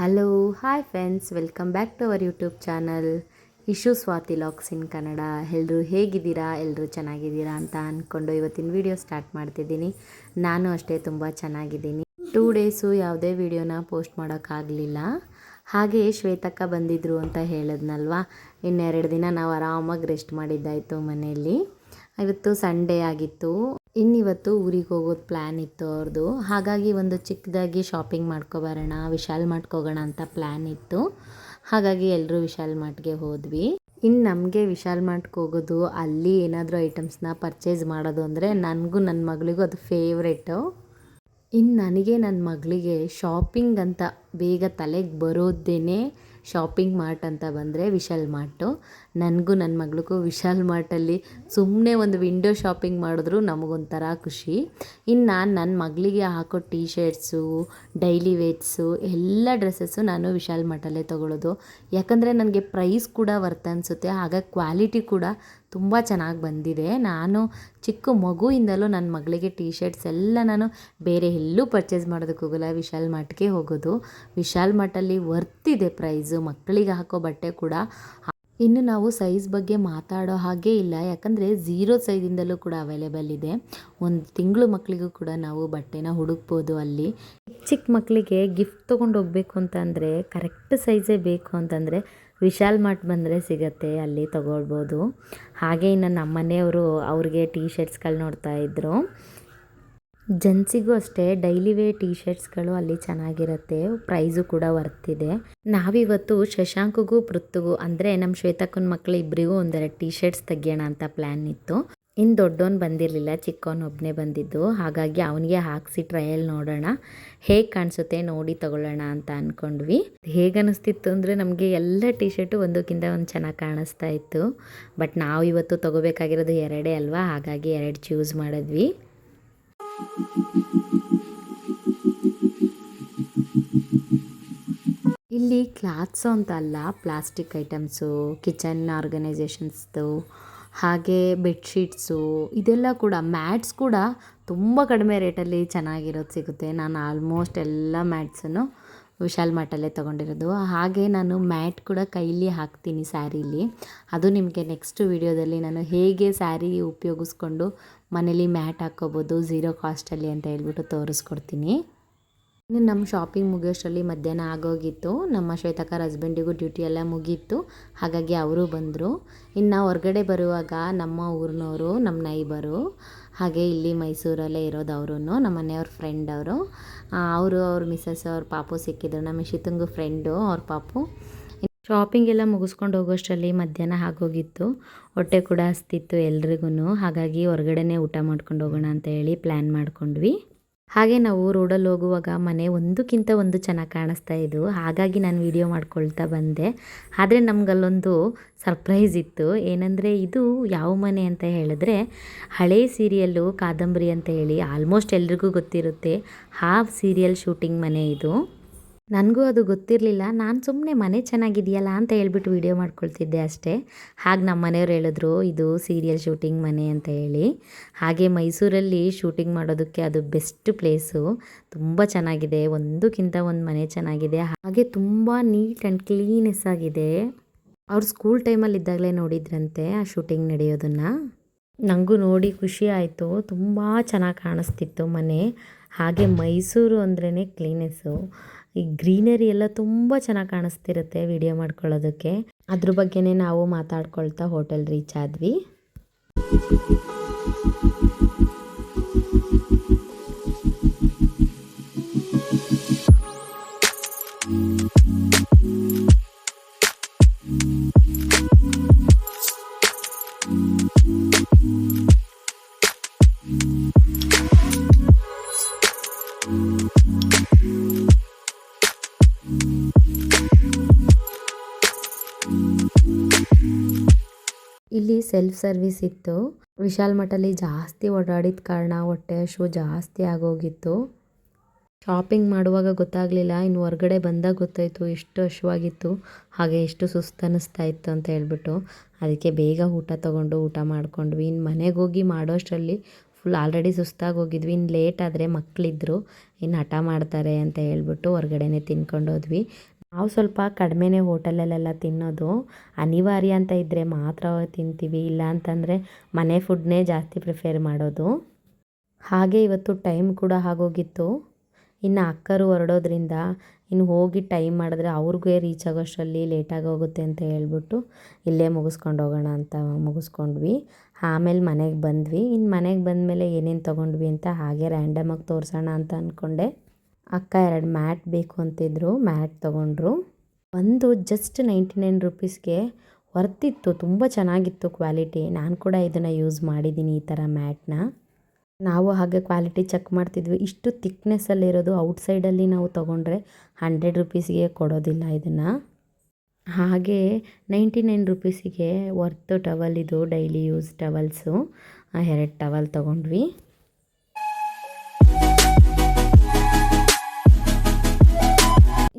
Hello hi friends, welcome back to our YouTube channel Ishu Swathi vlogs in Kannada. ಎಲ್ಲರೂ ಹೇಗಿದ್ದೀರಾ? ಎಲ್ಲರೂ ಚೆನ್ನಾಗಿದ್ದೀರಾ ಅಂತ ಅಂದ್ಕೊಂಡು ಇವತ್ತಿನ ವಿಡಿಯೋ ಸ್ಟಾರ್ಟ್ ಮಾಡ್ತಿದ್ದೀನಿ. ನಾನು ಅಷ್ಟೇ ತುಂಬ ಚೆನ್ನಾಗಿದ್ದೀನಿ. 2 ಡೇಸು ಯಾವುದೇ ವಿಡಿಯೋನ ಪೋಸ್ಟ್ ಮಾಡೋಕ್ಕಾಗಲಿಲ್ಲ. ಹಾಗೆ ಶ್ವೇತಕ್ಕ ಬಂದಿದ್ದರು ಅಂತ ಹೇಳಿದ್ನಲ್ವ, ಇನ್ನೆರಡು ದಿನ ನಾವು ಆರಾಮಾಗಿ ರೆಸ್ಟ್ ಮಾಡಿದ್ದಾಯಿತು ಮನೆಯಲ್ಲಿ. ಇವತ್ತು ಸಂಡೇ ಆಗಿತ್ತು. ಇನ್ನಿವತ್ತು ಊರಿಗೆ ಹೋಗೋದು ಪ್ಲ್ಯಾನ್ ಇತ್ತು ಅವ್ರದ್ದು. ಹಾಗಾಗಿ ಒಂದು ಚಿಕ್ಕದಾಗಿ ಶಾಪಿಂಗ್ ಮಾಡ್ಕೊಬರೋಣ, ವಿಶಾಲ್ ಮಾರ್ಟ್ಗೆ ಹೋಗೋಣ ಅಂತ ಪ್ಲ್ಯಾನ್ ಇತ್ತು. ಹಾಗಾಗಿ ಎಲ್ಲರೂ ವಿಶಾಲ್ ಮಾರ್ಟ್ಗೆ ಹೋದ್ವಿ. ಇನ್ನು ನಮಗೆ ವಿಶಾಲ್ ಮಾರ್ಟ್ಗೆ ಹೋಗೋದು, ಅಲ್ಲಿ ಏನಾದರೂ ಐಟಮ್ಸ್ನ ಪರ್ಚೇಸ್ ಮಾಡೋದು ಅಂದರೆ ನನಗೂ ನನ್ನ ಮಗಳಿಗೂ ಅದು ಫೇವ್ರೇಟು. ಇನ್ನು ನನಗೆ ನನ್ನ ಮಗಳಿಗೆ ಶಾಪಿಂಗ್ ಅಂತ ಬೇಗ ತಲೆಗೆ ಬರೋದೇನೆ ಶಾಪಿಂಗ್ ಮಾರ್ಟ್ ಅಂತ ಬಂದರೆ ವಿಶಾಲ್ ಮಾರ್ಟು. ನನಗೂ ನನ್ನ ಮಗಳಿಗೂ ವಿಶಾಲ್ ಮಾರ್ಟಲ್ಲಿ ಸುಮ್ಮನೆ ಒಂದು ವಿಂಡೋ ಶಾಪಿಂಗ್ ಮಾಡಿದ್ರು ನಮಗೊಂಥರ ಖುಷಿ. ಇನ್ನು ನಾನು ನನ್ನ ಮಗಳಿಗೆ ಹಾಕೋ ಟೀ ಶರ್ಟ್ಸು, ಡೈಲಿ ವೇರ್ಸು ಎಲ್ಲ ಡ್ರೆಸ್ಸಸ್ಸು ನಾನು ವಿಶಾಲ್ ಮಾರ್ಟಲ್ಲೇ ತೊಗೊಳ್ಳೋದು. ಯಾಕಂದರೆ ನನಗೆ ಪ್ರೈಸ್ ಕೂಡ ವರ್ತ್ ಅನಿಸುತ್ತೆ, ಹಾಗಾಗಿ ಕ್ವಾಲಿಟಿ ಕೂಡ ತುಂಬ ಚೆನ್ನಾಗಿ ಬಂದಿದೆ. ನಾನು ಚಿಕ್ಕ ಮಗುವಿಂದಲೂ ನನ್ನ ಮಗಳಿಗೆ ಟೀ ಶರ್ಟ್ಸ್ ಎಲ್ಲ ನಾನು ಬೇರೆ ಎಲ್ಲೂ ಪರ್ಚೇಸ್ ಮಾಡೋದಕ್ಕೆ ಹೋಗೋಲ್ಲ, ವಿಶಾಲ್ ಮಾರ್ಟ್ಗೆ ಹೋಗೋದು. ವಿಶಾಲ್ ಮಾರ್ಟಲ್ಲಿ ವರ್ತಿದೆ ಪ್ರೈಸು, ಮಕ್ಕಳಿಗೆ ಹಾಕೋ ಬಟ್ಟೆ ಕೂಡ. ಇನ್ನು ನಾವು ಸೈಜ್ ಬಗ್ಗೆ ಮಾತಾಡೋ ಹಾಗೇ ಇಲ್ಲ, ಯಾಕಂದರೆ 0 ಸೈಜಿಂದಲೂ ಕೂಡ ಅವೈಲೇಬಲ್ ಇದೆ. ಒಂದು ತಿಂಗಳು ಮಕ್ಕಳಿಗೂ ಕೂಡ ನಾವು ಬಟ್ಟೆನ ಹುಡುಕ್ಬೋದು ಅಲ್ಲಿ. ಚಿಕ್ಕ ಮಕ್ಕಳಿಗೆ ಗಿಫ್ಟ್ ತೊಗೊಂಡು ಹೋಗಬೇಕು ಅಂತಂದರೆ, ಕರೆಕ್ಟ್ ಸೈಜೇ ಬೇಕು ಅಂತಂದರೆ ವಿಶಾಲ್ ಮಾರ್ಟ್ ಬಂದರೆ ಸಿಗತ್ತೆ, ಅಲ್ಲಿ ತೊಗೊಳ್ಬೋದು. ಹಾಗೆ ಇನ್ನು ನಮ್ಮ ಮನೆಯವರು ಅವ್ರಿಗೆ ಟೀ ಶರ್ಟ್ಸ್ಗಳು ನೋಡ್ತಾ ಇದ್ದರು. ಜೆಂಟ್ಸಿಗೂ ಅಷ್ಟೇ ಡೈಲಿ ವೇರ್ ಟೀ ಶರ್ಟ್ಸ್ಗಳು ಅಲ್ಲಿ ಚೆನ್ನಾಗಿರುತ್ತೆ, ಪ್ರೈಸು ಕೂಡ ವರ್ತಿದೆ. ನಾವಿವತ್ತು ಶಶಾಂಕ್ಗೂ ಪೃಥ್ವಿಗೂ ಅಂದರೆ ನಮ್ಮ ಶ್ವೇತಕ್ಕನ ಮಕ್ಕಳು ಇಬ್ಬರಿಗೂ ಒಂದೆರಡು ಟೀ ಶರ್ಟ್ಸ್ ತೆಗಿಯೋಣ ಅಂತ ಪ್ಲ್ಯಾನ್ ಇತ್ತು. ಇನ್ನು ದೊಡ್ಡವನು ಬಂದಿರಲಿಲ್ಲ, ಚಿಕ್ಕವನೊಬ್ಬನೇ ಬಂದಿದ್ದು. ಹಾಗಾಗಿ ಅವನಿಗೆ ಹಾಕಿಸಿ ಟ್ರಯಲ್ ನೋಡೋಣ, ಹೇಗೆ ಕಾಣಿಸುತ್ತೆ ನೋಡಿ ತಗೊಳ್ಳೋಣ ಅಂತ ಅಂದ್ಕೊಂಡ್ವಿ. ಹೇಗೆ ಅನ್ನಿಸ್ತಿತ್ತು ಅಂದರೆ ನಮಗೆ ಎಲ್ಲ ಟೀ ಶರ್ಟು ಒಂದಕ್ಕಿಂತ ಒಂದು ಚೆನ್ನಾಗಿ ಕಾಣಿಸ್ತಾ ಇತ್ತು. ಬಟ್ ನಾವು ಇವತ್ತು ತೊಗೋಬೇಕಾಗಿರೋದು 2 ಅಲ್ವಾ, ಹಾಗಾಗಿ 2 ಚೂಸ್ ಮಾಡಿದ್ವಿ. ಇಲ್ಲಿ ಕ್ಲಾತ್ಸು ಅಂತ ಅಲ್ಲ, ಪ್ಲಾಸ್ಟಿಕ್ ಐಟಮ್ಸು, ಕಿಚನ್ ಆರ್ಗನೈಸೇಷನ್ಸ್ದು, ಹಾಗೆ ಬೆಡ್ಶೀಟ್ಸು, ಇದೆಲ್ಲ ಕೂಡ ಮ್ಯಾಟ್ಸ್ ಕೂಡ ತುಂಬ ಕಡಿಮೆ ರೇಟಲ್ಲಿ ಚೆನ್ನಾಗಿರೋದು ಸಿಗುತ್ತೆ. ನಾನು ಆಲ್ಮೋಸ್ಟ್ ಎಲ್ಲ ಮ್ಯಾಟ್ಸನ್ನು ವಿಶಾಲ್ ಮಾರ್ಟಲ್ಲೇ ತೊಗೊಂಡಿರೋದು. ಹಾಗೆ ನಾನು ಮ್ಯಾಟ್ ಕೂಡ ಕೈಲಿ ಹಾಕ್ತೀನಿ ಸ್ಯಾರೀಲಿ. ಅದು ನಿಮಗೆ ನೆಕ್ಸ್ಟ್ ವಿಡಿಯೋದಲ್ಲಿ ನಾನು ಹೇಗೆ ಸ್ಯಾರಿ ಉಪಯೋಗಿಸ್ಕೊಂಡು ಮನೇಲಿ ಮ್ಯಾಟ್ ಹಾಕ್ಕೋಬೋದು 0 ಕಾಸ್ಟಲ್ಲಿ ಅಂತ ಹೇಳ್ಬಿಟ್ಟು ತೋರಿಸ್ಕೊಡ್ತೀನಿ. ಇನ್ನು ನಮ್ಮ ಶಾಪಿಂಗ್ ಮುಗಿಯೋಷ್ಟರಲ್ಲಿ ಮಧ್ಯಾಹ್ನ ಆಗೋಗಿತ್ತು. ನಮ್ಮ ಶ್ವೇತಕ್ಕರ ಹಸ್ಬೆಂಡಿಗೂ ಡ್ಯೂಟಿ ಎಲ್ಲ ಮುಗೀತು, ಹಾಗಾಗಿ ಅವರು ಬಂದರು. ಇನ್ನು ನಾವು ಹೊರಗಡೆ ಬರುವಾಗ ನಮ್ಮ ಊರಿನವರು, ನಮ್ಮ ನೈಬರು, ಹಾಗೆ ಇಲ್ಲಿ ಮೈಸೂರಲ್ಲೇ ಇರೋದು ಅವರು, ನಮ್ಮ ಮನೆಯವ್ರ ಫ್ರೆಂಡ್ ಅವರು. ಅವ್ರ ಮಿಸ್ಸಸ್ ಅವ್ರ ಪಾಪು ಸಿಕ್ಕಿದ್ರು, ನಮ್ಮ ಶಿತಂಗು ಫ್ರೆಂಡು ಅವ್ರ ಪಾಪು. ಶಾಪಿಂಗ್ ಎಲ್ಲ ಮುಗಿಸ್ಕೊಂಡು ಹೋಗೋಷ್ಟರಲ್ಲಿ ಮಧ್ಯಾಹ್ನ ಆಗೋಗಿತ್ತು. ಹೊಟ್ಟೆ ಕೂಡ ಹಸ್ತಿತ್ತು ಎಲ್ರಿಗೂ. ಹಾಗಾಗಿ ಹೊರಗಡೆನೇ ಊಟ ಮಾಡ್ಕೊಂಡು ಹೋಗೋಣ ಅಂತ ಹೇಳಿ ಪ್ಲ್ಯಾನ್ ಮಾಡ್ಕೊಂಡ್ವಿ. ಹಾಗೆ ನಾವು ರೋಡಲ್ಲಿ ಹೋಗುವಾಗ ಮನೆ ಒಂದಕ್ಕಿಂತ ಒಂದು ಚೆನ್ನಾಗಿ ಕಾಣಿಸ್ತಾ ಇದ್ವು, ಹಾಗಾಗಿ ನಾನು ವಿಡಿಯೋ ಮಾಡ್ಕೊಳ್ತಾ ಬಂದೆ. ಆದರೆ ನಮಗಲ್ಲೊಂದು ಸರ್ಪ್ರೈಸ್ ಇತ್ತು. ಏನಂದರೆ ಇದು ಯಾವ ಮನೆ ಅಂತ ಹೇಳಿದ್ರೆ, ಹಳೇ ಸೀರಿಯಲ್ಲು ಕಾದಂಬರಿ ಅಂತ ಹೇಳಿ ಆಲ್ಮೋಸ್ಟ್ ಎಲ್ರಿಗೂ ಗೊತ್ತಿರುತ್ತೆ, ಆ ಸೀರಿಯಲ್ ಶೂಟಿಂಗ್ ಮನೆ ಇದು. ನನಗೂ ಅದು ಗೊತ್ತಿರಲಿಲ್ಲ. ನಾನು ಸುಮ್ಮನೆ ಮನೆ ಚೆನ್ನಾಗಿದೆಯಲ್ಲ ಅಂತ ಹೇಳ್ಬಿಟ್ಟು ವಿಡಿಯೋ ಮಾಡ್ಕೊಳ್ತಿದ್ದೆ ಅಷ್ಟೇ. ಹಾಗೆ ನಮ್ಮ ಮನೆಯವ್ರು ಹೇಳಿದ್ರು ಇದು ಸೀರಿಯಲ್ ಶೂಟಿಂಗ್ ಮನೆ ಅಂತ ಹೇಳಿ. ಹಾಗೆ ಮೈಸೂರಲ್ಲಿ ಶೂಟಿಂಗ್ ಮಾಡೋದಕ್ಕೆ ಅದು ಬೆಸ್ಟ್ ಪ್ಲೇಸು, ತುಂಬ ಚೆನ್ನಾಗಿದೆ, ಒಂದಕ್ಕಿಂತ ಒಂದು ಮನೆ ಚೆನ್ನಾಗಿದೆ. ಹಾಗೆ ತುಂಬ ನೀಟ್ ಆ್ಯಂಡ್ ಕ್ಲೀನೆಸ್ ಆಗಿದೆ. ಅವ್ರು ಸ್ಕೂಲ್ ಟೈಮಲ್ಲಿ ಇದ್ದಾಗಲೇ ನೋಡಿದ್ರಂತೆ ಆ ಶೂಟಿಂಗ್ ನಡೆಯೋದನ್ನು. ನನಗೂ ನೋಡಿ ಖುಷಿ ಆಯಿತು, ತುಂಬ ಚೆನ್ನಾಗಿ ಕಾಣಿಸ್ತಿತ್ತು ಮನೆ. ಹಾಗೆ ಮೈಸೂರು ಅಂದ್ರೇ ಕ್ಲೀನೆಸ್ಸು, ಈ ಗ್ರೀನರಿ ಎಲ್ಲ ತುಂಬ ಚೆನ್ನಾಗಿ ಕಾಣಿಸ್ತಿರುತ್ತೆ ವಿಡಿಯೋ ಮಾಡ್ಕೊಳ್ಳೋದಕ್ಕೆ. ಅದ್ರ ಬಗ್ಗೆನೇ ನಾವು ಮಾತಾಡ್ಕೊಳ್ತಾ ಹೋಟೆಲ್ ರೀಚ್ ಆದ್ವಿ. ಇಲ್ಲಿ ಸೆಲ್ಫ್ ಸರ್ವಿಸ್ ಇತ್ತು. ವಿಶಾಲ್ ಮಾರ್ಟಲ್ಲಿ ಜಾಸ್ತಿ ಓಡಾಡಿದ ಕಾರಣ ಹೊಟ್ಟೆ ಹಸಿವು ಜಾಸ್ತಿ ಆಗೋಗಿತ್ತು. ಶಾಪಿಂಗ್ ಮಾಡುವಾಗ ಗೊತ್ತಾಗಲಿಲ್ಲ, ಇನ್ನು ಹೊರಗಡೆ ಬಂದಾಗ ಗೊತ್ತಾಯಿತು ಎಷ್ಟು ಹಸಿವಾಗಿತ್ತು, ಹಾಗೆ ಎಷ್ಟು ಸುಸ್ತು ಅನ್ನಿಸ್ತಾ ಇತ್ತು ಅಂತ ಹೇಳ್ಬಿಟ್ಟು. ಅದಕ್ಕೆ ಬೇಗ ಊಟ ತೊಗೊಂಡು ಊಟ ಮಾಡ್ಕೊಂಡ್ವಿ. ಇನ್ನು ಮನೆಗೆ ಹೋಗಿ ಮಾಡೋಷ್ಟರಲ್ಲಿ ಫುಲ್ ಆಲ್ರೆಡಿ ಸುಸ್ತಾಗಿ ಹೋಗಿದ್ವಿ. ಇನ್ನು ಲೇಟ್ ಆದರೆ ಮಕ್ಕಳಿದ್ರು ಇನ್ನು ಹಠ ಮಾಡ್ತಾರೆ ಅಂತ ಹೇಳ್ಬಿಟ್ಟು ಹೊರಗಡೆನೇ ತಿನ್ಕೊಂಡು ಹೋದ್ವಿ. ನಾವು ಸ್ವಲ್ಪ ಕಡಿಮೆನೇ ಹೋಟೆಲಲ್ಲೆಲ್ಲ ತಿನ್ನೋದು, ಅನಿವಾರ್ಯ ಅಂತ ಇದ್ದರೆ ಮಾತ್ರ ತಿಂತೀವಿ, ಇಲ್ಲ ಅಂತಂದರೆ ಮನೆ ಫುಡ್ನೇ ಜಾಸ್ತಿ ಪ್ರಿಫೇರ್ ಮಾಡೋದು. ಹಾಗೆ ಇವತ್ತು ಟೈಮ್ ಕೂಡ ಆಗೋಗಿತ್ತು. ಇನ್ನು ಅಕ್ಕರು ಹೊರಡೋದ್ರಿಂದ ಇನ್ನು ಹೋಗಿ ಟೈಮ್ ಮಾಡಿದ್ರೆ ಅವ್ರಿಗೆ ರೀಚ್ ಆಗೋಷ್ಟರಲ್ಲಿ ಲೇಟಾಗಿ ಹೋಗುತ್ತೆ ಅಂತ ಹೇಳ್ಬಿಟ್ಟು ಇಲ್ಲೇ ಮುಗಿಸ್ಕೊಂಡು ಹೋಗೋಣ ಅಂತ ಮುಗಿಸ್ಕೊಂಡ್ವಿ. ಆಮೇಲೆ ಮನೆಗೆ ಬಂದ್ವಿ. ಇನ್ನು ಮನೆಗೆ ಬಂದಮೇಲೆ ಏನೇನು ತೊಗೊಂಡ್ವಿ ಅಂತ ಹಾಗೆ ರ್ಯಾಂಡಮಾಗಿ ತೋರಿಸೋಣ ಅಂತ ಅಂದ್ಕೊಂಡೆ. ಅಕ್ಕ 2 ಮ್ಯಾಟ್ ಬೇಕು ಅಂತಿದ್ರು, ಮ್ಯಾಟ್ ತೊಗೊಂಡ್ರು. ಒಂದು ಜಸ್ಟ್ 99 ರುಪೀಸ್ಗೆ ವರ್ತಿತ್ತು, ತುಂಬ ಚೆನ್ನಾಗಿತ್ತು ಕ್ವಾಲಿಟಿ. ನಾನು ಕೂಡ ಇದನ್ನು ಯೂಸ್ ಮಾಡಿದ್ದೀನಿ ಈ ಥರ ಮ್ಯಾಟ್ನ. ನಾವು ಹಾಗೆ ಕ್ವಾಲಿಟಿ ಚೆಕ್ ಮಾಡ್ತಿದ್ವಿ. ಇಷ್ಟು ಥಿಕ್ನೆಸ್ಸಲ್ಲಿರೋದು ಔಟ್ಸೈಡಲ್ಲಿ ನಾವು ತೊಗೊಂಡ್ರೆ 100 ರುಪೀಸಿಗೆ ಕೊಡೋದಿಲ್ಲ ಇದನ್ನು. ಹಾಗೆ 99 ರುಪೀಸಿಗೆ ವರ್ತ್ ಟವಲ್, ಇದು ಡೈಲಿ ಯೂಸ್ ಟವಲ್ಸು. 2 ಟವಲ್ ತೊಗೊಂಡ್ವಿ.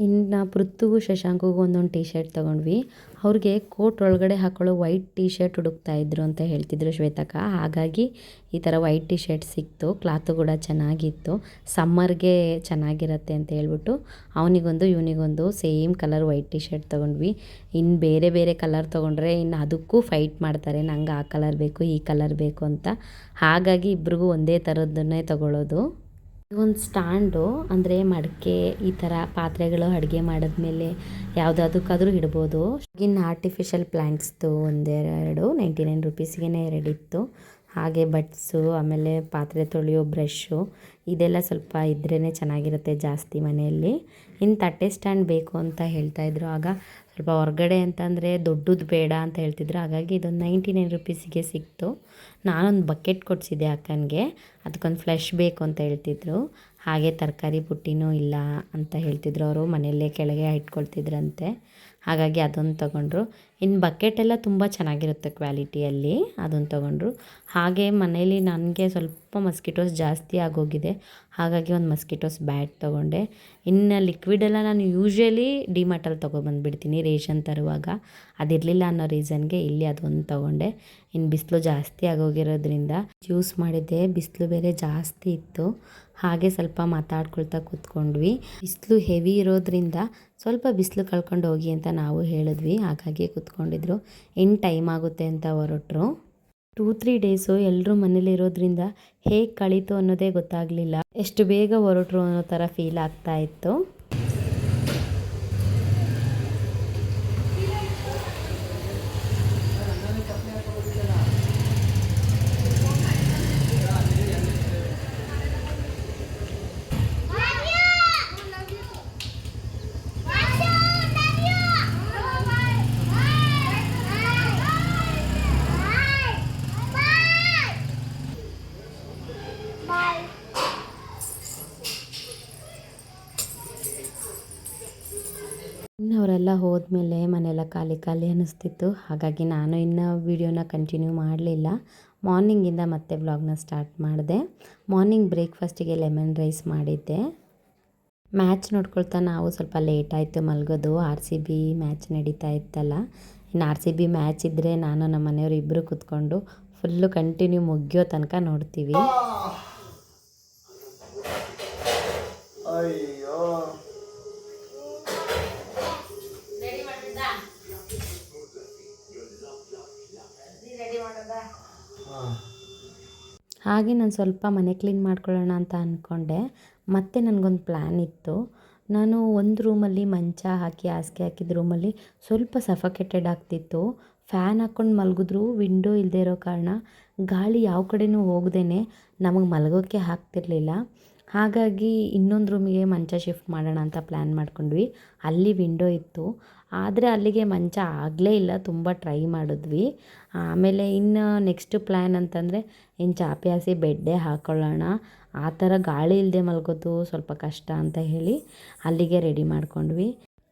ಇನ್ನು ಪೃಥ್ವಿಗೂ ಶಶಾಂಕಿಗೂ ಒಂದೊಂದು ಟೀ ಶರ್ಟ್ ತೊಗೊಂಡ್ವಿ. ಅವ್ರಿಗೆ ಕೋಟ್ ಒಳಗಡೆ ಹಾಕೊಳ್ಳೋ ವೈಟ್ ಟೀ ಶರ್ಟ್ ಹುಡುಕ್ತಾಯಿದ್ರು ಅಂತ ಹೇಳ್ತಿದ್ರು ಶ್ವೇತಕ್ಕ. ಹಾಗಾಗಿ ಈ ಥರ ವೈಟ್ ಟೀ ಶರ್ಟ್ ಸಿಕ್ತು. ಕ್ಲಾತು ಕೂಡ ಚೆನ್ನಾಗಿತ್ತು, ಸಮ್ಮರ್ಗೆ ಚೆನ್ನಾಗಿರುತ್ತೆ ಅಂತ ಹೇಳ್ಬಿಟ್ಟು ಅವನಿಗೊಂದು ಇವನಿಗೊಂದು same colour white T shirt ತೊಗೊಂಡ್ವಿ. ಇನ್ನು ಬೇರೆ ಬೇರೆ ಕಲರ್ ತೊಗೊಂಡ್ರೆ ಇನ್ನು ಅದಕ್ಕೂ ಫೈಟ್ ಮಾಡ್ತಾರೆ, ನಂಗೆ ಆ ಕಲರ್ ಬೇಕು ಈ ಕಲರ್ ಬೇಕು ಅಂತ. ಹಾಗಾಗಿ ಇಬ್ರಿಗೂ ಒಂದೇ ಥರದ್ದನ್ನೇ ತೊಗೊಳ್ಳೋದು. ಒಂದು ಸ್ಟ್ಯಾಂಡು ಅಂದರೆ ಮಡಿಕೆ, ಈ ಥರ ಪಾತ್ರೆಗಳು ಅಡುಗೆ ಮಾಡಿದ್ಮೇಲೆ ಯಾವುದಾದಕ್ಕಾದರೂ ಇಡ್ಬೋದು. ಇನ್ನು ಆರ್ಟಿಫಿಷಿಯಲ್ ಪ್ಲ್ಯಾಂಟ್ಸ್ದು 99 ರುಪೀಸ್ಗೆ 2 ಇತ್ತು. ಹಾಗೆ ಬಟ್ಸು, ಆಮೇಲೆ ಪಾತ್ರೆ ತೊಳೆಯೋ ಬ್ರಷ್ಷು, ಇದೆಲ್ಲ ಸ್ವಲ್ಪ ಇದ್ರೇ ಚೆನ್ನಾಗಿರುತ್ತೆ ಜಾಸ್ತಿ ಮನೆಯಲ್ಲಿ. ಇನ್ನು ತಟ್ಟೆ ಸ್ಟ್ಯಾಂಡ್ ಬೇಕು ಅಂತ ಹೇಳ್ತಾಯಿದ್ರು. ಆಗ ಸ್ವಲ್ಪ ಹೊರಗಡೆ ಅಂತಂದರೆ ದೊಡ್ಡದು ಬೇಡ ಅಂತ ಹೇಳ್ತಿದ್ರು. ಹಾಗಾಗಿ ಇದೊಂದು 99 ರುಪೀಸಿಗೆ ಸಿಕ್ತು. ನಾನೊಂದು ಬಕೆಟ್ ಕೊಡಿಸಿದ್ದೆ ಅಕ್ಕನಿಗೆ, ಅದಕ್ಕೊಂದು ಫ್ಲಶ್ ಬೇಕು ಅಂತ ಹೇಳ್ತಿದ್ರು. ಹಾಗೆ ತರಕಾರಿ ಪುಟ್ಟಿನೂ ಇಲ್ಲ ಅಂತ ಹೇಳ್ತಿದ್ರು, ಅವರು ಮನೆಯಲ್ಲೇ ಕೆಳಗೆ ಇಟ್ಕೊಳ್ತಿದ್ರಂತೆ. ಹಾಗಾಗಿ ಅದೊಂದು ತೊಗೊಂಡ್ರು. ಇನ್ನು ಬಕೆಟೆಲ್ಲ ತುಂಬ ಚೆನ್ನಾಗಿರುತ್ತೆ ಕ್ವಾಲಿಟಿಯಲ್ಲಿ, ಅದೊಂದು ತೊಗೊಂಡ್ರು. ಹಾಗೆ ಮನೇಲಿ ನನಗೆ ಸ್ವಲ್ಪ ಮಸ್ಕಿಟೋಸ್ ಜಾಸ್ತಿ ಆಗೋಗಿದೆ, ಹಾಗಾಗಿ ಒಂದು ಮಸ್ಕಿಟೋಸ್ ಬ್ಯಾಟ್ ತೊಗೊಂಡೆ. ಇನ್ನು ಲಿಕ್ವಿಡೆಲ್ಲ ನಾನು ಯೂಶ್ವಲಿ ಡಿಮಾರ್ಟಲ್ಲಿ ತೊಗೊಬಂದುಬಿಡ್ತೀನಿ ರೇಷನ್ ತರುವಾಗ. ಅದಿರಲಿಲ್ಲ ಅನ್ನೋ ರೀಸನ್ಗೆ ಇಲ್ಲಿ ಅದೊಂದು ತೊಗೊಂಡೆ. ಇನ್ನು ಬಿಸಿಲು ಜಾಸ್ತಿ ಆಗೋಗಿರೋದ್ರಿಂದ ಜ್ಯೂಸ್ ಮಾಡಿದ್ದೆ, ಬಿಸಿಲು ಬೇರೆ ಜಾಸ್ತಿ ಇತ್ತು. ಹಾಗೆ ಸ್ವಲ್ಪ ಮಾತಾಡ್ಕೊಳ್ತಾ ಕೂತ್ಕೊಂಡ್ವಿ. ಬಿಸಿಲು ಹೆವಿ ಇರೋದ್ರಿಂದ ಸ್ವಲ್ಪ ಬಿಸಿಲು ಕಳ್ಕೊಂಡು ಹೋಗಿ ಅಂತ ನಾವು ಹೇಳಿದ್ವಿ, ಹಾಗಾಗಿ ಕೂತ್ಕೊಂಡಿದ್ರು. ಇನ್ನು ಟೈಮ್ ಆಗುತ್ತೆ ಅಂತ ಹೊರಟ್ರು. 2-3 ಡೇಸು ಎಲ್ಲರೂ ಮನೇಲಿರೋದ್ರಿಂದ ಹೇಗೆ ಕಳೀತು ಅನ್ನೋದೇ ಗೊತ್ತಾಗಲಿಲ್ಲ. ಎಷ್ಟು ಬೇಗ ಹೊರಟ್ರು ಅನ್ನೋ ಥರ ಫೀಲ್ ಆಗ್ತಾ ಇತ್ತು. ಇನ್ನು ಅವರೆಲ್ಲ ಹೋದ್ಮೇಲೆ ಮನೆಯೆಲ್ಲ ಖಾಲಿ ಖಾಲಿ ಅನ್ನಿಸ್ತಿತ್ತು. ಹಾಗಾಗಿ ನಾನು ಇನ್ನು ವೀಡಿಯೋನ ಕಂಟಿನ್ಯೂ ಮಾಡಲಿಲ್ಲ. ಮಾರ್ನಿಂಗಿಂದ ಮತ್ತೆ ವ್ಲಾಗ್ನ ಸ್ಟಾರ್ಟ್ ಮಾಡಿದೆ. ಮಾರ್ನಿಂಗ್ ಬ್ರೇಕ್ಫಾಸ್ಟಿಗೆ ಲೆಮನ್ ರೈಸ್ ಮಾಡಿದ್ದೆ. ಮ್ಯಾಚ್ ನೋಡ್ಕೊಳ್ತಾ ನಾವು ಸ್ವಲ್ಪ ಲೇಟ್ ಆಯಿತು ಮಲಗೋದು. RCB ಮ್ಯಾಚ್ ನಡೀತಾ ಇತ್ತಲ್ಲ. ಇನ್ನು RCB ಮ್ಯಾಚ್ ಇದ್ದರೆ ನಾನು ನಮ್ಮ ಮನೆಯವರು ಇಬ್ಬರು ಕೂತ್ಕೊಂಡು ಫುಲ್ಲು ಕಂಟಿನ್ಯೂ ಮುಗಿಯೋ ತನಕ ನೋಡ್ತೀವಿ. ಹಾಗೆ ನಾನು ಸ್ವಲ್ಪ ಮನೆ ಕ್ಲೀನ್ ಮಾಡ್ಕೊಳ್ಳೋಣ ಅಂತ ಅಂದ್ಕೊಂಡೆ. ಮತ್ತು ನನಗೊಂದು ಪ್ಲ್ಯಾನ್ ಇತ್ತು. ನಾನು ಒಂದು ರೂಮಲ್ಲಿ ಮಂಚ ಹಾಕಿ ಹಾಸಿಗೆ ಹಾಕಿದ ರೂಮಲ್ಲಿ ಸ್ವಲ್ಪ ಸಫಕೇಟೆಡ್ ಆಗ್ತಿತ್ತು. ಫ್ಯಾನ್ ಹಾಕ್ಕೊಂಡು ಮಲಗಿದ್ರೂ ವಿಂಡೋ ಇಲ್ಲದೆ ಇರೋ ಕಾರಣ ಗಾಳಿ ಯಾವ ಕಡೆನೂ ಹೋಗದೇ ನಮಗೆ ಮಲಗೋಕ್ಕೆ ಆಗ್ತಿರ್ಲಿಲ್ಲ. ಹಾಗಾಗಿ ಇನ್ನೊಂದು ರೂಮಿಗೆ ಮಂಚ ಶಿಫ್ಟ್ ಮಾಡೋಣ ಅಂತ ಪ್ಲ್ಯಾನ್ ಮಾಡ್ಕೊಂಡ್ವಿ. ಅಲ್ಲಿ ವಿಂಡೋ ಇತ್ತು, ಆದರೆ ಅಲ್ಲಿಗೆ ಮಂಚ ಆಗಲೇ ಇಲ್ಲ. ತುಂಬ ಟ್ರೈ ಮಾಡಿದ್ವಿ. ಆಮೇಲೆ ಇನ್ನು ನೆಕ್ಸ್ಟ್ ಪ್ಲ್ಯಾನ್ ಅಂತಂದರೆ ಇನ್ನು ಚಾಪೆ ಹಾಸಿ ಬೆಡ್ಡೇ ಹಾಕ್ಕೊಳ್ಳೋಣ. ಆ ಥರ ಗಾಳಿ ಇಲ್ಲದೆ ಮಲಗೋದು ಸ್ವಲ್ಪ ಕಷ್ಟ ಅಂತ ಹೇಳಿ ಅಲ್ಲಿಗೆ ರೆಡಿ ಮಾಡ್ಕೊಂಡ್ವಿ.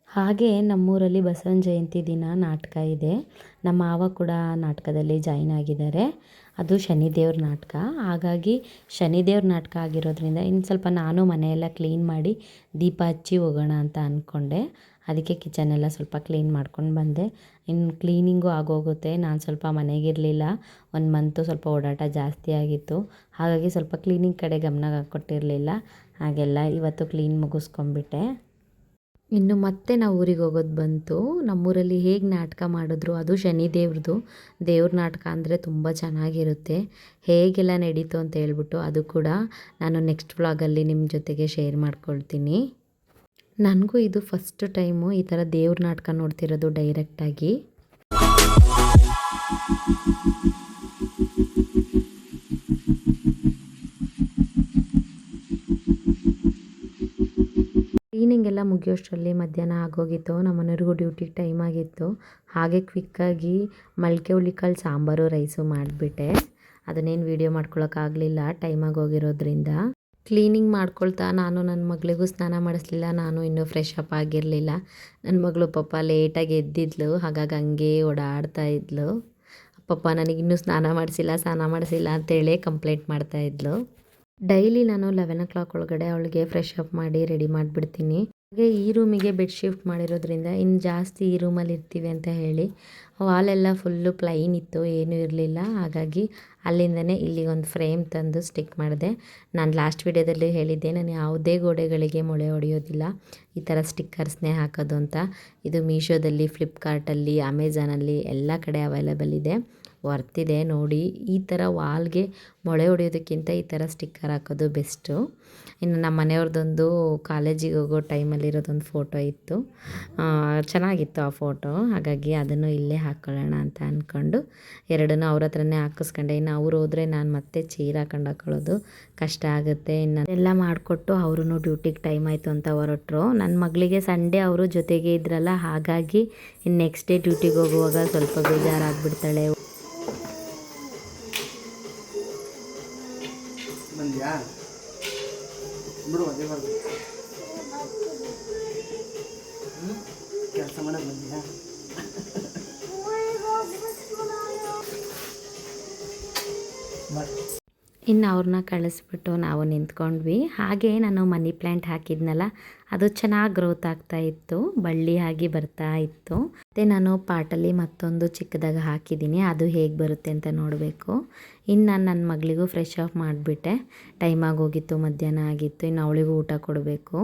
ಹಾಗೆ ನಮ್ಮೂರಲ್ಲಿ ಬಸವನ ಜಯಂತಿ ದಿನ ನಾಟಕ ಇದೆ. ನಮ್ಮ ಮಾವ ಕೂಡ ನಾಟಕದಲ್ಲಿ ಜಾಯಿನ್ ಆಗಿದ್ದಾರೆ. ಅದು ಶನಿದೇವ್ರ ನಾಟಕ. ಹಾಗಾಗಿ ಶನಿದೇವ್ರ ನಾಟಕ ಆಗಿರೋದ್ರಿಂದ ಇನ್ನು ಸ್ವಲ್ಪ ನಾನು ಮನೆಯೆಲ್ಲ ಕ್ಲೀನ್ ಮಾಡಿ ದೀಪ ಹಚ್ಚಿ ಹೋಗೋಣ ಅಂತ ಅಂದ್ಕೊಂಡೆ. ಅದಕ್ಕೆ ಕಿಚನೆಲ್ಲ ಸ್ವಲ್ಪ ಕ್ಲೀನ್ ಮಾಡ್ಕೊಂಡು ಬಂದೆ. ಇನ್ನು ಕ್ಲೀನಿಂಗು ಆಗೋಗುತ್ತೆ. ನಾನು ಸ್ವಲ್ಪ ಮನೆಗಿರಲಿಲ್ಲ, 1 ಮಂತು ಸ್ವಲ್ಪ ಓಡಾಟ ಜಾಸ್ತಿ ಆಗಿತ್ತು. ಹಾಗಾಗಿ ಸ್ವಲ್ಪ ಕ್ಲೀನಿಂಗ್ ಕಡೆ ಗಮನ ಕೊಟ್ಟಿರಲಿಲ್ಲ. ಹಾಗೆಲ್ಲ ಇವತ್ತು ಕ್ಲೀನ್ ಮುಗಿಸ್ಕೊಂಡ್ಬಿಟ್ಟೆ. ಇನ್ನು ಮತ್ತೆ ನಾವು ಊರಿಗೆ ಹೋಗೋದು ಬಂತು. ನಮ್ಮೂರಲ್ಲಿ ಹೇಗೆ ನಾಟಕ ಮಾಡಿದ್ರು, ಅದು ಶನಿದೇವ್ರದ್ದು ದೇವ್ರ ನಾಟಕ ಅಂದರೆ ತುಂಬ ಚೆನ್ನಾಗಿರುತ್ತೆ. ಹೇಗೆಲ್ಲ ನಡೀತು ಅಂತ ಹೇಳ್ಬಿಟ್ಟು ಅದು ಕೂಡ ನಾನು ನೆಕ್ಸ್ಟ್ ವ್ಲಾಗಲ್ಲಿ ನಿಮ್ಮ ಜೊತೆಗೆ ಶೇರ್ ಮಾಡ್ಕೊಳ್ತೀನಿ. ನನಗೂ ಇದು ಫಸ್ಟ್ ಟೈಮು ಈ ಥರ ದೇವ್ರ ನಾಟಕ ನೋಡ್ತಿರೋದು ಡೈರೆಕ್ಟಾಗಿ. ಕ್ಲೀನಿಂಗ್ ಎಲ್ಲ ಮುಗಿಯೋಷ್ಟರಲ್ಲಿ ಮಧ್ಯಾಹ್ನ ಆಗೋಗಿತ್ತು. ನಮ್ಮ ಮನೆಯವ್ರಿಗೂ ಡ್ಯೂಟಿಗೆ ಟೈಮ್ ಆಗಿತ್ತು. ಹಾಗೆ ಕ್ವಿಕ್ಕಾಗಿ ಮೊಳಕೆ ಹುಳ್ಳಿಕಾಳು ಸಾಂಬಾರು ರೈಸು ಮಾಡಿಬಿಟ್ಟೆ. ಅದನ್ನೇನು ವೀಡಿಯೋ ಮಾಡ್ಕೊಳಕ್ಕಾಗಲಿಲ್ಲ, ಟೈಮ್ ಆಗೋಗಿರೋದ್ರಿಂದ. ಕ್ಲೀನಿಂಗ್ ಮಾಡ್ಕೊಳ್ತಾ ನಾನು ನನ್ನ ಮಗಳಿಗೂ ಸ್ನಾನ ಮಾಡಿಸ್ಲಿಲ್ಲ. ನಾನು ಇನ್ನೂ ಫ್ರೆಶ್ ಅಪ್ ಆಗಿರಲಿಲ್ಲ. ನನ್ನ ಮಗಳು ಪಾಪ ಲೇಟಾಗಿ ಎದ್ದಿದ್ಲು, ಹಾಗಾಗಿ ಹಂಗೆ ಓಡಾಡ್ತಾ ಇದ್ಲು. ಪಾಪ ನನಗಿನ್ನೂ ಸ್ನಾನ ಮಾಡಿಸಿಲ್ಲ ಅಂತೇಳಿ ಕಂಪ್ಲೇಂಟ್ ಮಾಡ್ತಾಯಿದ್ಲು. ಡೈಲಿ ನಾನು 11 o'clock ಒಳಗಡೆ ಅವಳಿಗೆ ಫ್ರೆಶ್ ಅಪ್ ಮಾಡಿ ರೆಡಿ ಮಾಡಿಬಿಡ್ತೀನಿ. ಹಾಗೆ ಈ ರೂಮಿಗೆ ಬೆಡ್ ಶಿಫ್ಟ್ ಮಾಡಿರೋದ್ರಿಂದ ಇನ್ನು ಜಾಸ್ತಿ ಈ ರೂಮಲ್ಲಿ ಇರ್ತೀವಿ ಅಂತ ಹೇಳಿ ವಾಲೆಲ್ಲ ಫುಲ್ಲು ಪ್ಲೈನ್ ಇತ್ತು, ಏನೂ ಇರಲಿಲ್ಲ. ಹಾಗಾಗಿ ಅಲ್ಲಿಂದನೇ ಇಲ್ಲಿಗೆ ಒಂದು ಫ್ರೇಮ್ ತಂದು ಸ್ಟಿಕ್ ಮಾಡಿದೆ. ನಾನು ಲಾಸ್ಟ್ ವಿಡಿಯೋದಲ್ಲಿ ಹೇಳಿದ್ದೆ, ನಾನು ಯಾವುದೇ ಗೋಡೆಗಳಿಗೆ ಮೊಳೆ ಹೊಡೆಯೋದಿಲ್ಲ, ಈ ಥರ ಸ್ಟಿಕ್ಕರ್ಸ್ನೇ ಹಾಕೋದು ಅಂತ. ಇದು ಮೀಶೋದಲ್ಲಿ, ಫ್ಲಿಪ್ಕಾರ್ಟಲ್ಲಿ, ಅಮೆಝಾನಲ್ಲಿ ಎಲ್ಲ ಕಡೆ ಅವೈಲೇಬಲ್ ಇದೆ. ವರ್ತಿದೆ ನೋಡಿ. ಈ ಥರ ವಾಲ್ಗೆ ಮೊಳೆ ಹೊಡೆಯೋದಕ್ಕಿಂತ ಈ ಥರ ಸ್ಟಿಕ್ಕರ್ ಹಾಕೋದು ಬೆಸ್ಟು. ಇನ್ನು ನಮ್ಮ ಮನೆಯವ್ರದ್ದೊಂದು ಕಾಲೇಜಿಗೆ ಹೋಗೋ ಟೈಮಲ್ಲಿರೋದೊಂದು ಫೋಟೋ ಇತ್ತು, ಚೆನ್ನಾಗಿತ್ತು ಆ ಫೋಟೋ. ಹಾಗಾಗಿ ಅದನ್ನು ಇಲ್ಲೇ ಹಾಕ್ಕೊಳ್ಳೋಣ ಅಂತ ಅಂದ್ಕೊಂಡು ಎರಡನ್ನೂ ಅವ್ರ ಹತ್ರನೇ ಹಾಕಿಸ್ಕೊಂಡೆ. ಇನ್ನು ಅವ್ರು ಹೋದರೆ ನಾನು ಮತ್ತೆ ಚೀರ ಹಾಕೊಂಡು ಹಾಕೊಳ್ಳೋದು ಕಷ್ಟ ಆಗುತ್ತೆ. ಇನ್ನು ಎಲ್ಲ ಮಾಡಿಕೊಟ್ಟು ಅವರು ಡ್ಯೂಟಿಗೆ ಟೈಮ್ ಆಯಿತು ಅಂತ ಹೊರಟರು. ನನ್ನ ಮಗಳಿಗೆ ಸಂಡೇ ಅವರು ಜೊತೆಗೆ ಇದ್ರಲ್ಲ, ಹಾಗಾಗಿ ಇನ್ನು ನೆಕ್ಸ್ಟ್ ಡೇ ಡ್ಯೂಟಿಗೆ ಹೋಗುವಾಗ ಸ್ವಲ್ಪ ಬೇಜಾರಾಗ್ಬಿಡ್ತಾಳೆ. ಬಂದ್ಯಾ ಬಿಡು, ಅದೇ ಬರ್ದು ಕೆಲಸ ಮಾಡಕ್ಕೆ ಬಂದ್ಯಾ? ಇನ್ನು ಅವ್ರನ್ನ ಕಳಿಸ್ಬಿಟ್ಟು ನಾವು ನಿಂತ್ಕೊಂಡ್ವಿ. ಹಾಗೆ ನಾನು ಮನಿ ಪ್ಲ್ಯಾಂಟ್ ಹಾಕಿದ್ನಲ್ಲ, ಅದು ಚೆನ್ನಾಗಿ ಗ್ರೋತ್ ಆಗ್ತಾ ಇತ್ತು, ಬಳ್ಳಿ ಆಗಿ ಬರ್ತಾ ಇತ್ತು. ಮತ್ತು ನಾನು ಪಾಟಲ್ಲಿ ಮತ್ತೊಂದು ಚಿಕ್ಕದಾಗಿ ಹಾಕಿದ್ದೀನಿ, ಅದು ಹೇಗೆ ಬರುತ್ತೆ ಅಂತ ನೋಡಬೇಕು. ಇನ್ನು ನಾನು ನನ್ನ ಮಗಳಿಗೂ ಫ್ರೆಶ್ ಆಫ್ ಮಾಡಿಬಿಟ್ಟೆ. ಟೈಮ್ ಆಗೋಗಿತ್ತು, ಮಧ್ಯಾಹ್ನ ಆಗಿತ್ತು. ಇನ್ನು ಅವಳಿಗೂ ಊಟ ಕೊಡಬೇಕು.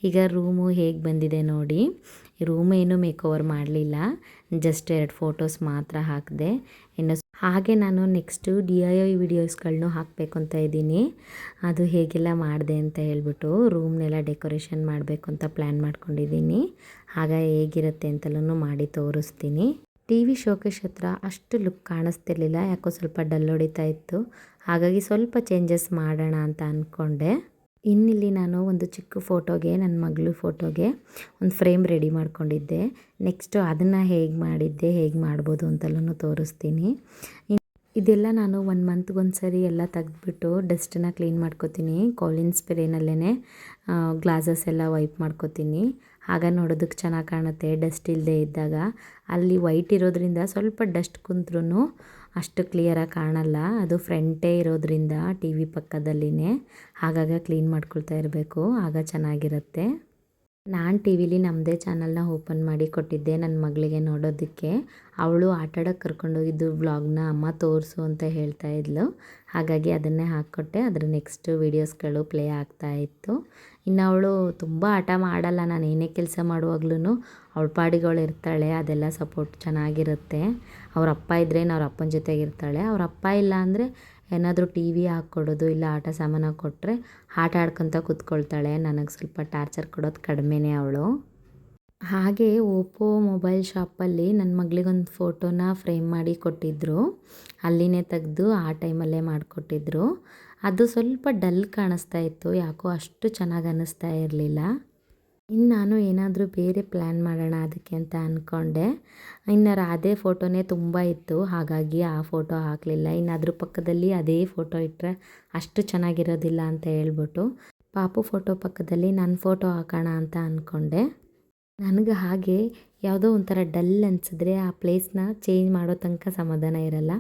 ಈಗ ರೂಮು ಹೇಗೆ ಬಂದಿದೆ ನೋಡಿ. ಈ ರೂಮ್ ಏನು ಮೇಕ್ ಓವರ್ ಮಾಡಲಿಲ್ಲ, ಜಸ್ಟ್ 2 ಫೋಟೋಸ್ ಮಾತ್ರ ಹಾಕಿದೆ. ಇನ್ನು ಹಾಗೆ ನಾನು ನೆಕ್ಸ್ಟು DIY ವಿಡಿಯೋಸ್ಗಳನ್ನೂ ಹಾಕಬೇಕು ಅಂತ ಇದ್ದೀನಿ. ಅದು ಹೇಗೆಲ್ಲ ಮಾಡಿದೆ ಅಂತ ಹೇಳ್ಬಿಟ್ಟು ರೂಮ್ನೆಲ್ಲ ಡೆಕೋರೇಷನ್ ಮಾಡಬೇಕು ಅಂತ ಪ್ಲ್ಯಾನ್ ಮಾಡ್ಕೊಂಡಿದ್ದೀನಿ. ಆಗ ಹೇಗಿರುತ್ತೆ ಅಂತೆಲ್ಲೂ ಮಾಡಿ ತೋರಿಸ್ತೀನಿ. TV ಶೋಕೇಶ್ ಹತ್ರ ಅಷ್ಟು ಲುಕ್ ಕಾಣಿಸ್ತಿರ್ಲಿಲ್ಲ, ಯಾಕೋ ಸ್ವಲ್ಪ ಡಲ್ ಹೊಡಿತಾ ಇತ್ತು. ಹಾಗಾಗಿ ಸ್ವಲ್ಪ ಚೇಂಜಸ್ ಮಾಡೋಣ ಅಂತ ಅಂದ್ಕೊಂಡೆ. ಇನ್ನಿಲ್ಲಿ ನಾನು ಒಂದು ಚಿಕ್ಕ ಫೋಟೋಗೆ, ನನ್ನ ಮಗಳು ಫೋಟೋಗೆ ಒಂದು ಫ್ರೇಮ್ ರೆಡಿ ಮಾಡ್ಕೊಂಡಿದ್ದೆ. ನೆಕ್ಸ್ಟು ಅದನ್ನು ಹೇಗೆ ಮಾಡಿದ್ದೆ, ಹೇಗೆ ಮಾಡ್ಬೋದು ಅಂತೆಲ್ಲೂ ತೋರಿಸ್ತೀನಿ. ಇದೆಲ್ಲ ನಾನು 1 ಮಂತ್ಗೊಂದು ಸರಿ ಎಲ್ಲ ತೆಗೆದ್ಬಿಟ್ಟು ಡಸ್ಟನ್ನು ಕ್ಲೀನ್ ಮಾಡ್ಕೋತೀನಿ. ಕೋಲಿನ್ ಸ್ಪ್ರೇನಲ್ಲೇ ಗ್ಲಾಸಸ್ ಎಲ್ಲ ವೈಪ್ ಮಾಡ್ಕೋತೀನಿ. ಆಗ ನೋಡೋದಕ್ಕೆ ಚೆನ್ನಾಗಿ ಕಾಣುತ್ತೆ. ಡಸ್ಟ್ ಇಲ್ಲದೆ ಇದ್ದಾಗ ಅಲ್ಲಿ ವೈಟ್ ಇರೋದ್ರಿಂದ ಸ್ವಲ್ಪ ಡಸ್ಟ್ ಕುಂತ್ರೂ ಅಷ್ಟು ಕ್ಲಿಯರಾಗಿ ಕಾಣಲ್ಲ. ಅದು ಫ್ರಂಟೇ ಇರೋದ್ರಿಂದ TV ಪಕ್ಕದಲ್ಲಿನೇ, ಹಾಗಾಗಿ ಕ್ಲೀನ್ ಮಾಡ್ಕೊಳ್ತಾ ಇರಬೇಕು, ಆಗ ಚೆನ್ನಾಗಿರುತ್ತೆ. ನಾನು TVಲಿ ನಮ್ಮದೇ ಚಾನಲ್ನ ಓಪನ್ ಮಾಡಿ ಕೊಟ್ಟಿದ್ದೆ ನನ್ನ ಮಗಳಿಗೆ ನೋಡೋದಕ್ಕೆ. ಅವಳು ಆಟಾಡೋಕ್ಕೆ ಕರ್ಕೊಂಡೋಗಿದ್ದು ವ್ಲಾಗ್ನ ಅಮ್ಮ ತೋರಿಸು ಅಂತ ಹೇಳ್ತಾ ಇದ್ಲು. ಹಾಗಾಗಿ ಅದನ್ನೇ ಹಾಕ್ಕೊಟ್ಟೆ. ಅದರ ನೆಕ್ಸ್ಟ್ ವೀಡಿಯೋಸ್ಗಳು ಪ್ಲೇ ಆಗ್ತಾಯಿತ್ತು. ಇನ್ನು ಅವಳು ತುಂಬ ಆಟ ಮಾಡಲ್ಲ, ನಾನು ಏನೇ ಕೆಲಸ ಮಾಡುವಾಗ್ಲೂ ಅವಳ ಪಾಡಿಗೆ ಅವಳು ಇರ್ತಾಳೆ. ಅದೆಲ್ಲ ಸಪೋರ್ಟ್ ಚೆನ್ನಾಗಿರುತ್ತೆ. ಅವ್ರ ಅಪ್ಪ ಇದ್ದರೆ ಅವ್ರ ಅಪ್ಪನ ಜೊತೆಗೆ ಇರ್ತಾಳೆ. ಅವ್ರ ಅಪ್ಪ ಇಲ್ಲ ಅಂದರೆ ಏನಾದರೂ TV ಹಾಕ್ಕೊಡೋದು, ಇಲ್ಲ ಆಟ ಸಾಮಾನು ಕೊಟ್ಟರೆ ಆಟ ಆಡ್ಕೊತ ಕೂತ್ಕೊಳ್ತಾಳೆ. ನನಗೆ ಸ್ವಲ್ಪ ಟಾರ್ಚರ್ ಕೊಡೋದು ಕಡಿಮೆನೇ ಅವಳು. ಹಾಗೆ ಓಪೋ ಮೊಬೈಲ್ ಶಾಪಲ್ಲಿ ನನ್ನ ಮಗಳಿಗೊಂದು ಫೋಟೋನ ಫ್ರೇಮ್ ಮಾಡಿ ಕೊಟ್ಟಿದ್ದರು. ಅಲ್ಲಿನೇ ತೆಗೆದು ಆ ಟೈಮಲ್ಲೇ ಮಾಡಿಕೊಟ್ಟಿದ್ರು. ಅದು ಸ್ವಲ್ಪ ಡಲ್ ಕಾಣಿಸ್ತಾ ಇತ್ತು, ಯಾಕೋ ಅಷ್ಟು ಚೆನ್ನಾಗಿ ಅನ್ನಿಸ್ತಾ ಇರಲಿಲ್ಲ. ಇನ್ನು ನಾನು ಏನಾದರೂ ಬೇರೆ ಪ್ಲ್ಯಾನ್ ಮಾಡೋಣ ಅದಕ್ಕೆ ಅಂತ ಅಂದ್ಕೊಂಡೆ. ಇನ್ನು ಅದೇ ಫೋಟೋನೇ ತುಂಬ ಇತ್ತು, ಹಾಗಾಗಿ ಆ ಫೋಟೋ ಹಾಕಲಿಲ್ಲ. ಇನ್ನು ಅದ್ರ ಪಕ್ಕದಲ್ಲಿ ಅದೇ ಫೋಟೋ ಇಟ್ಟರೆ ಅಷ್ಟು ಚೆನ್ನಾಗಿರೋದಿಲ್ಲ ಅಂತ ಹೇಳ್ಬಿಟ್ಟು ಪಾಪು ಫೋಟೋ ಪಕ್ಕದಲ್ಲಿ ನನ್ನ ಫೋಟೋ ಹಾಕೋಣ ಅಂತ ಅಂದ್ಕೊಂಡೆ. ನನಗೆ ಹಾಗೆ ಯಾವುದೋ ಒಂಥರ ಡಲ್ ಅನಿಸಿದ್ರೆ ಆ ಪ್ಲೇಸ್ನ ಚೇಂಜ್ ಮಾಡೋ ತನಕ ಸಮಾಧಾನ ಇರಲ್ಲ.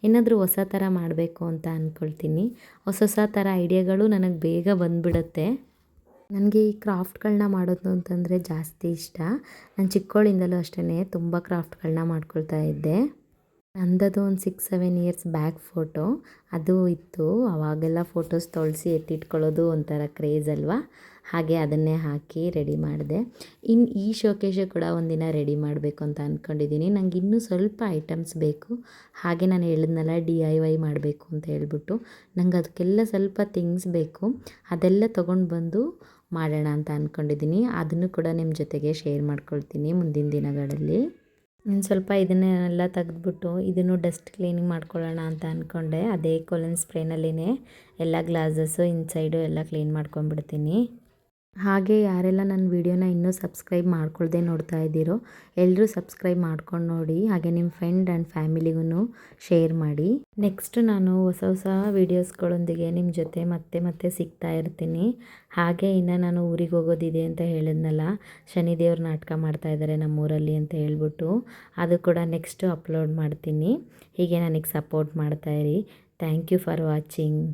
ಏನಾದರೂ ಹೊಸ ಥರ ಮಾಡಬೇಕು ಅಂತ ಅಂದ್ಕೊಳ್ತೀನಿ. ಹೊಸ ಥರ ಐಡಿಯಾಗಳು ನನಗೆ ಬೇಗ ಬಂದುಬಿಡುತ್ತೆ. ನನಗೆ ಈ ಕ್ರಾಫ್ಟ್ಗಳನ್ನ ಮಾಡೋದು ಅಂತಂದರೆ ಜಾಸ್ತಿ ಇಷ್ಟ. ನಾನು ಚಿಕ್ಕವಳಿಂದಲೂ ಅಷ್ಟೇ ತುಂಬ ಕ್ರಾಫ್ಟ್ಗಳನ್ನ ಮಾಡ್ಕೊಳ್ತಾ ಇದ್ದೆ. ನಂದದು ಒಂದು 6-7 ಇಯರ್ಸ್ ಬ್ಯಾಕ್ ಫೋಟೋ ಅದು ಇತ್ತು. ಅವಾಗೆಲ್ಲ ಫೋಟೋಸ್ ತೊಳಸಿ ಎತ್ತಿಟ್ಕೊಳ್ಳೋದು ಒಂಥರ ಕ್ರೇಜ್ ಅಲ್ವಾ, ಹಾಗೆ ಅದನ್ನೇ ಹಾಕಿ ರೆಡಿ ಮಾಡಿದೆ. ಇನ್ನು ಈ ಶೋಕೇಶು ಕೂಡ ಒಂದಿನ ರೆಡಿ ಮಾಡಬೇಕು ಅಂತ ಅಂದ್ಕೊಂಡಿದ್ದೀನಿ. ನಂಗೆ ಇನ್ನೂ ಸ್ವಲ್ಪ ಐಟಮ್ಸ್ ಬೇಕು. ಹಾಗೆ ನಾನು ಹೇಳಿದ್ನಲ್ಲ DIY ಮಾಡಬೇಕು ಅಂತ ಹೇಳ್ಬಿಟ್ಟು, ನಂಗೆ ಅದಕ್ಕೆಲ್ಲ ಸ್ವಲ್ಪ ಥಿಂಗ್ಸ್ ಬೇಕು. ಅದೆಲ್ಲ ತೊಗೊಂಡು ಬಂದು ಮಾಡೋಣ ಅಂತ ಅಂದ್ಕೊಂಡಿದ್ದೀನಿ. ಅದನ್ನು ಕೂಡ ನಿಮ್ಮ ಜೊತೆಗೆ ಶೇರ್ ಮಾಡ್ಕೊಳ್ತೀನಿ ಮುಂದಿನ ದಿನಗಳಲ್ಲಿ. ಇನ್ನು ಸ್ವಲ್ಪ ಇದನ್ನೆಲ್ಲ ತೆಗೆದ್ಬಿಟ್ಟು ಇದನ್ನು ಡಸ್ಟ್ ಕ್ಲೀನಿಂಗ್ ಮಾಡ್ಕೊಳ್ಳೋಣ ಅಂತ ಅಂದ್ಕೊಂಡೆ. ಅದೇ ಕೊಲಿನ್ ಸ್ಪ್ರೇನಲ್ಲಿನೇ ಎಲ್ಲ ಗ್ಲಾಸಸ್ಸು ಇನ್ಸೈಡು ಎಲ್ಲ ಕ್ಲೀನ್ ಮಾಡ್ಕೊಂಡ್ಬಿಡ್ತೀನಿ. ಹಾಗೆ ಯಾರೆಲ್ಲ ನನ್ನ ವೀಡಿಯೋನ ಇನ್ನೂ ಸಬ್ಸ್ಕ್ರೈಬ್ ಮಾಡ್ಕೊಳ್ದೆ ನೋಡ್ತಾ ಇದ್ದೀರೋ ಎಲ್ಲರೂ ಸಬ್ಸ್ಕ್ರೈಬ್ ಮಾಡ್ಕೊಂಡು ನೋಡಿ. ಹಾಗೆ ನಿಮ್ಮ ಫ್ರೆಂಡ್ ಆ್ಯಂಡ್ ಫ್ಯಾಮಿಲಿಗೂ ಶೇರ್ ಮಾಡಿ. ನೆಕ್ಸ್ಟ್ ನಾನು ಹೊಸ ವೀಡಿಯೋಸ್ಗಳೊಂದಿಗೆ ನಿಮ್ಮ ಜೊತೆ ಮತ್ತೆ ಸಿಗ್ತಾ ಇರ್ತೀನಿ. ಹಾಗೆ ಇನ್ನು ನಾನು ಊರಿಗೆ ಹೋಗೋದಿದೆ ಅಂತ ಹೇಳಿದ್ನಲ್ಲ, ಶನಿದೇವ್ರ ನಾಟಕ ಮಾಡ್ತಾಯಿದ್ದಾರೆ ನಮ್ಮೂರಲ್ಲಿ ಅಂತ ಹೇಳ್ಬಿಟ್ಟು, ಅದು ಕೂಡ ನೆಕ್ಸ್ಟು ಅಪ್ಲೋಡ್ ಮಾಡ್ತೀನಿ. ಹೀಗೆ ನನಗೆ ಸಪೋರ್ಟ್ ಮಾಡ್ತಾಯಿರಿ. Thank you for watching.